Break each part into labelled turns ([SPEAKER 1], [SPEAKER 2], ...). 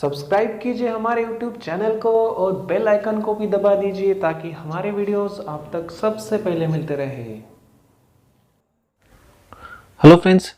[SPEAKER 1] Subscribe कीजिए हमारे YouTube channel को और बेल आइकन को भी दबा दीजिए ताकि हमारे वीडियोस आप तक सबसे पहले मिलते रहे।
[SPEAKER 2] हेलो फ्रेंड्स,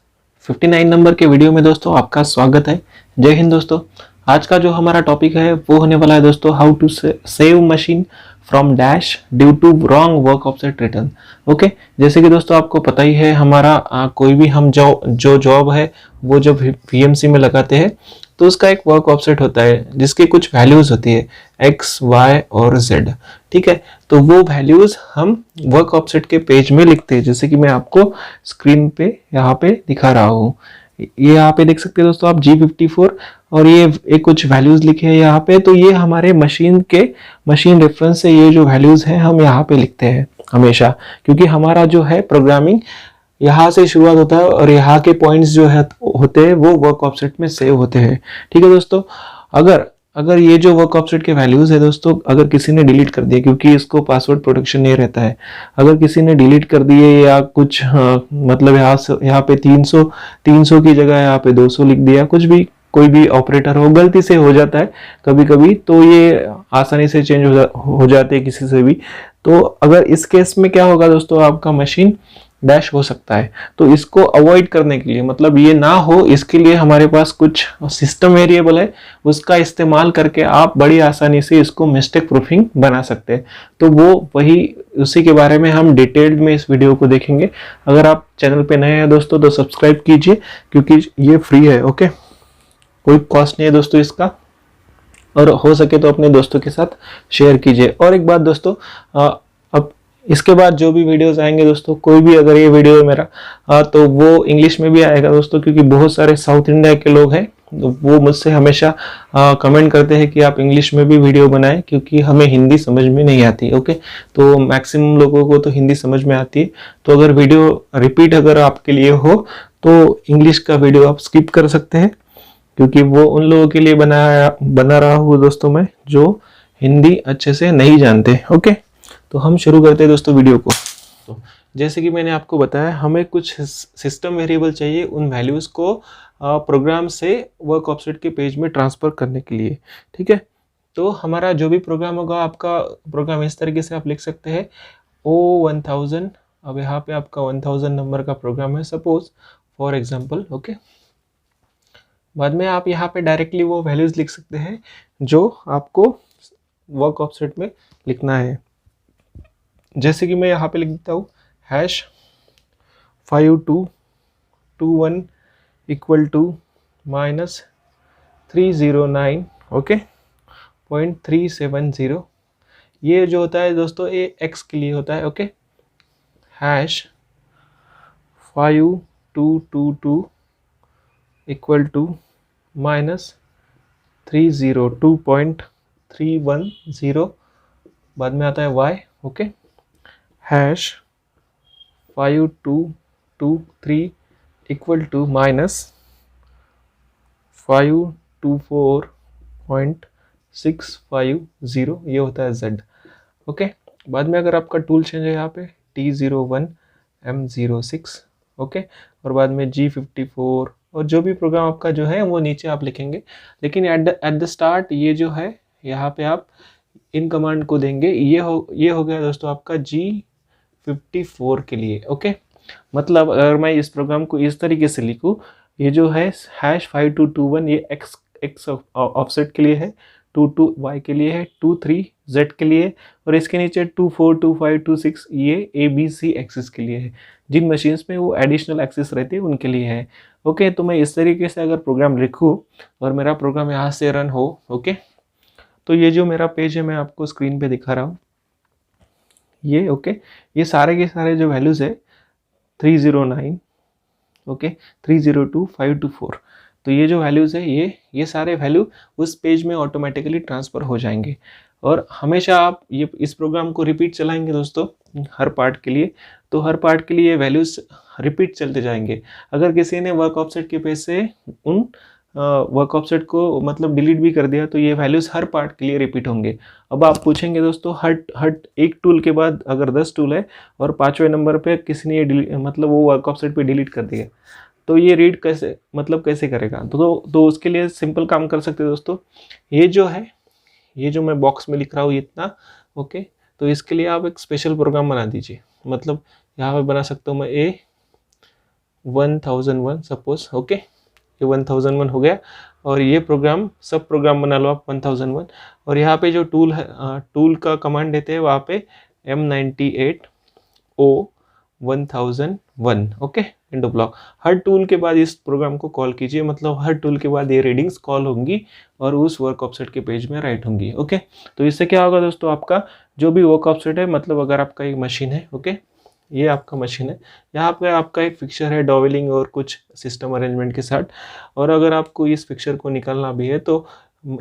[SPEAKER 2] 59 नंबर के वीडियो में दोस्तों आपका स्वागत है। जय हिंद दोस्तों। आज का जो हमारा टॉपिक है वो होने वाला है दोस्तों how to save machine from dash due to wrong work offset return. Okay, जैसे कि दोस्तों आपको पता ही है हमारा कोई भी हम जो जॉब है वो जब वीएमसी में लगाते हैं तो उसका एक वर्क ऑफसेट होता है जिसकी कुछ वैल्यूज होती है एक्स वाई और जेड। ठीक है, तो वो वैल्यूज हम वर्क ऑफसेट के पेज में लिखते हैं, जैसे कि मैं आपको स्क्रीन पे यहाँ पे दिखा रहा हूँ। ये यहाँ पे देख सकते हैं दोस्तों आप G54 और ये कुछ वैल्यूज लिखे हैं यहाँ पे। तो ये हमारे मशीन रेफरेंस से ये जो वैल्यूज हैं हम यहाँ पे लिखते हैं हमेशा, क्योंकि हमारा जो है प्रोग्रामिंग यहाँ से शुरुआत होता है और यहाँ के पॉइंट्स जो है होते हैं वो वर्क ऑफसेट में सेव होते हैं। ठीक है दोस्तों, अगर ये जो वर्क ऑफसेट के वैल्यूज है दोस्तों, अगर किसी ने डिलीट कर दिया क्योंकि इसको पासवर्ड प्रोटेक्शन नहीं रहता है, अगर किसी ने डिलीट कर दिए या कुछ मतलब यहाँ पे 300 की जगह यहाँ पे 200 लिख दिया, कुछ भी कोई भी ऑपरेटर हो, गलती से हो जाता है कभी कभी, तो ये आसानी से चेंज हो जाते हैं किसी से भी। तो अगर इस केस में क्या होगा दोस्तों, आपका मशीन डैश हो सकता है। तो इसको अवॉइड करने के लिए, मतलब ये ना हो इसके लिए हमारे पास कुछ सिस्टम वेरिएबल है, उसका इस्तेमाल करके आप बड़ी आसानी से इसको मिस्टेक प्रूफिंग बना सकते हैं। तो वो उसी के बारे में हम डिटेल्ड में इस वीडियो को देखेंगे। अगर आप चैनल पे नए हैं दोस्तों तो सब्सक्राइब कीजिए, क्योंकि ये फ्री है। ओके, कोई कॉस्ट नहीं है दोस्तों इसका, और हो सके तो अपने दोस्तों के साथ शेयर कीजिए। और एक बात दोस्तों, अब इसके बाद जो भी वीडियोस आएंगे दोस्तों, कोई भी अगर ये वीडियो है मेरा तो वो इंग्लिश में भी आएगा दोस्तों, क्योंकि बहुत सारे साउथ इंडिया के लोग हैं तो वो मुझसे हमेशा कमेंट करते हैं कि आप इंग्लिश में भी वीडियो बनाएं, क्योंकि हमें हिंदी समझ में नहीं आती। ओके, तो मैक्सिमम लोगों को तो हिंदी समझ में आती है। तो अगर वीडियो रिपीट अगर आपके लिए हो तो इंग्लिश का वीडियो आप स्किप कर सकते हैं, क्योंकि वो उन लोगों के लिए बना रहा हूँ दोस्तों मैं जो हिंदी अच्छे से नहीं जानते। ओके, तो हम शुरू करते हैं दोस्तों वीडियो को। तो जैसे कि मैंने आपको बताया, हमें कुछ सिस्टम वेरिएबल चाहिए उन वैल्यूज़ को प्रोग्राम से वर्क ऑफसेट के पेज में ट्रांसफ़र करने के लिए। ठीक है, तो हमारा जो भी प्रोग्राम होगा, आपका प्रोग्राम इस तरीके से आप लिख सकते हैं O1000। अब यहाँ पे आपका 1000 नंबर का प्रोग्राम है सपोज फॉर एग्जाम्पल। ओके, बाद में आप यहाँ पे डायरेक्टली वो वैल्यूज़ लिख सकते हैं जो आपको वर्क ऑफसेट में लिखना है। जैसे कि मैं यहाँ पे लिख देता हूँ #5221 इक्वल टू -309 ओके .370। ये जो होता है दोस्तों ये x के लिए होता है। Okay, #5222 equal to -302.310। बाद में आता है y। Okay, #5223 equal to -524.650। ये होता है z। ओके, बाद में अगर आपका टूल चेंज है यहाँ पे T01M06। ओके, और बाद में G54 और जो भी प्रोग्राम आपका जो है वो नीचे आप लिखेंगे। लेकिन एट द स्टार्ट ये जो है यहाँ पे आप इन कमांड को देंगे। ये हो गया दोस्तों आपका G54 के लिए। ओके, मतलब अगर मैं इस प्रोग्राम को इस तरीके से लिखूँ, ये जो है #5221 ये x ऑफसेट के लिए है, 22 y के लिए है, 23 z के लिए, और इसके नीचे 24 25 26 ये ABC एक्सिस के लिए है। जिन मशीन्स में वो एडिशनल एक्सिस रहती है उनके लिए है। ओके, तो मैं इस तरीके से अगर प्रोग्राम लिखूँ और मेरा प्रोग्राम यहाँ से रन हो, ओके, तो ये जो मेरा पेज है मैं आपको स्क्रीन पे दिखा रहा हूँ ये। ओके, ये सारे के सारे जो वैल्यूज़ है 309 ओके 302 524, तो ये जो वैल्यूज़ है ये सारे वैल्यू उस पेज में ऑटोमेटिकली ट्रांसफ़र हो जाएंगे। और हमेशा आप ये इस प्रोग्राम को रिपीट चलाएंगे दोस्तों हर पार्ट के लिए, तो हर पार्ट के लिए वैल्यूज़ रिपीट चलते जाएंगे। अगर किसी ने वर्क ऑफसेट के पेज से उन वर्क ऑफसेट को मतलब डिलीट भी कर दिया तो ये वैल्यूज़ हर पार्ट के लिए रिपीट होंगे। अब आप पूछेंगे दोस्तों हर एक टूल के बाद अगर 10 टूल है और 5वें नंबर पे किसी ने मतलब वो वर्क ऑफसेट पे डिलीट कर दिया, तो ये रीड कैसे मतलब कैसे करेगा? तो उसके लिए सिंपल काम कर सकते हैं दोस्तों। ये जो है, ये जो मैं बॉक्स में लिख रहा हूँ इतना, ओके, तो इसके लिए आप एक स्पेशल प्रोग्राम बना दीजिए। मतलब यहाँ पे बना सकता हूँ मैं A1001 सपोज, ओके, ये 1001 हो गया। और ये प्रोग्राम, सब प्रोग्राम बना लो आप 1001। और यहाँ पे जो टूल है, टूल का कमांड देते हैं वहाँ पे M98O1001, ओके, इंडो ब्लॉक। हर टूल के बाद इस प्रोग्राम को कॉल कीजिए, मतलब हर टूल के बाद ये रीडिंग्स कॉल होंगी और उस वर्क ऑफसेट के पेज में राइट होंगी, ओके। तो इससे क्या होगा दोस्तों, आपका जो भी वर्क ऑफसेट है, मतलब अगर आपका एक मशीन है, ओके, ये आपका मशीन है, यहाँ पे आपका एक फिक्सर है डॉवेलिंग और कुछ सिस्टम अरेंजमेंट के साथ। और अगर आपको इस फिक्सर को निकालना भी है तो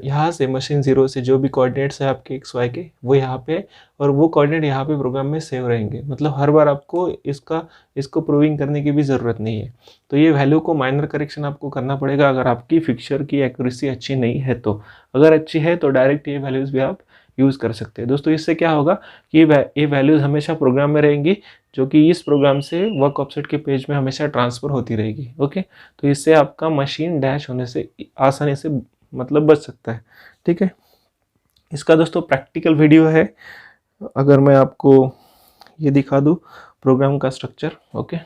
[SPEAKER 2] यहाँ से मशीन ज़ीरो से जो भी कोऑर्डिनेट्स है आपके एक्स वाई के, वो यहाँ पे, और वो कोऑर्डिनेट यहाँ पे प्रोग्राम में सेव रहेंगे। मतलब हर बार आपको इसको प्रूविंग करने की भी ज़रूरत नहीं है। तो ये वैल्यू को माइनर करेक्शन आपको करना पड़ेगा अगर आपकी फिक्सर की एक्यूरेसी अच्छी नहीं है तो। अगर अच्छी है तो डायरेक्ट ये वैल्यूज़ भी आप यूज़ कर सकते हैं दोस्तों। इससे क्या होगा कि ये वैल्यूज़ हमेशा प्रोग्राम में रहेंगी, जो कि इस प्रोग्राम से वर्क ऑफसेट के पेज में हमेशा ट्रांसफ़र होती रहेगी, ओके। तो इससे आपका मशीन डैश होने से आसानी से मतलब बच सकता है, ठीक है। इसका दोस्तों प्रैक्टिकल वीडियो है। अगर मैं आपको ये दिखा दूँ प्रोग्राम का स्ट्रक्चर, ओके,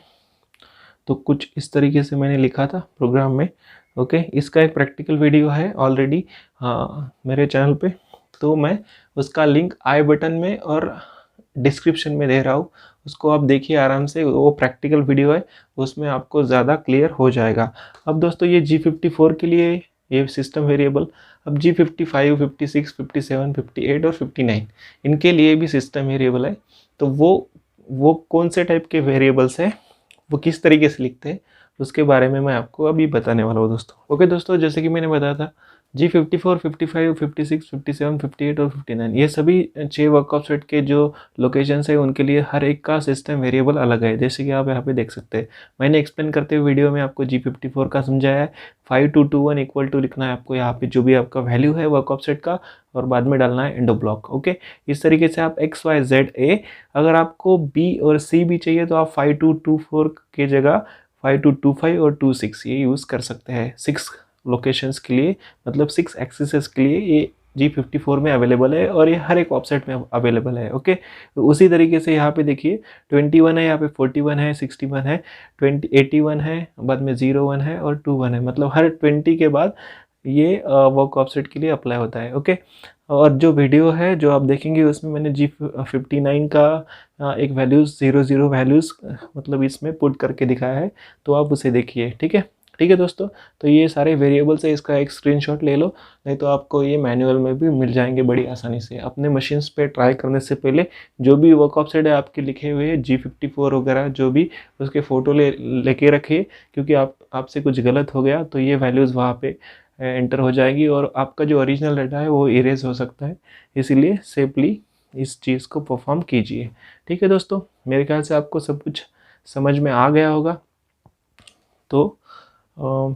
[SPEAKER 2] तो कुछ इस तरीके से मैंने लिखा था प्रोग्राम में, ओके। इसका एक प्रैक्टिकल वीडियो है ऑलरेडी मेरे चैनल पे, तो मैं उसका लिंक आई बटन में और डिस्क्रिप्शन में दे रहा हूँ। उसको आप देखिए आराम से, वो प्रैक्टिकल वीडियो है, उसमें आपको ज़्यादा क्लियर हो जाएगा। अब दोस्तों ये G54 के लिए ये सिस्टम वेरिएबल, अब G55, 56, 57, 58 और 59 इनके लिए भी सिस्टम वेरिएबल है। तो वो कौन से टाइप के वेरिएबल्स हैं, वो किस तरीके से लिखते हैं, उसके बारे में मैं आपको अभी बताने वाला हूँ दोस्तों। ओके दोस्तों, जैसे कि मैंने बताया था G54, 55, 56, 57, 58 और 59 ये सभी 6 वर्क ऑफसेट के जो लोकेशंस है उनके लिए हर एक का सिस्टम वेरिएबल अलग है, जैसे कि आप यहाँ पे देख सकते हैं। मैंने एक्सप्लेन करते हुए वीडियो में आपको G54 का समझाया है। 5221 इक्वल टू लिखना है आपको यहाँ पे जो भी आपका वैल्यू है वर्क ऑफसेट का, और बाद में डालना है इंडो ब्लॉक, ओके। इस तरीके से आप XYZA, अगर आपको B और C भी चाहिए तो आप 5224 के जगह 5225 और 26 ये यूज़ कर सकते हैं। 6 लोकेशंस के लिए, मतलब 6 एक्सेसेस के लिए ये G54 में अवेलेबल है, और ये हर एक ऑफसेट में अवेलेबल है, ओके। तो उसी तरीके से यहाँ पे देखिए 21 है, यहाँ पे 41 है, 61 है, 81 है, बाद में 01 है और 21 है। मतलब हर 20 के बाद ये वर्क ऑफसेट के लिए अप्लाई होता है, ओके। और जो वीडियो है जो आप देखेंगे उसमें मैंने G59 का एक वैल्यूज़ 00 वैल्यूज़ मतलब इसमें पुट करके दिखाया है, तो आप उसे देखिए, ठीक है। ठीक है दोस्तों, तो ये सारे वेरिएबल्स है, इसका एक स्क्रीनशॉट ले लो, नहीं तो आपको ये मैनुअल में भी मिल जाएंगे बड़ी आसानी से। अपने मशीन्स पे ट्राई करने से पहले जो भी वर्क ऑफसेट है आपके लिखे हुए G54 वगैरह जो भी, उसके फ़ोटो लेके रखिए, क्योंकि आपसे कुछ गलत हो गया तो ये वैल्यूज़ वहाँ पे एंटर हो जाएगी और आपका जो ओरिजिनल डाटा है वो इरेज हो सकता है। इसीलिए सेफली इस चीज़ को परफॉर्म कीजिए, ठीक है दोस्तों। मेरे ख्याल से आपको सब कुछ समझ में आ गया होगा, तो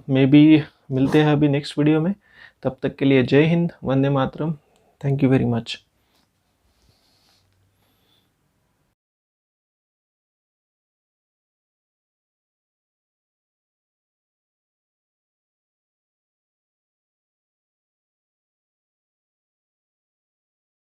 [SPEAKER 2] मे बी मिलते हैं अभी नेक्स्ट वीडियो में। तब तक के लिए जय Hind, Vande Mataram, thank you very much.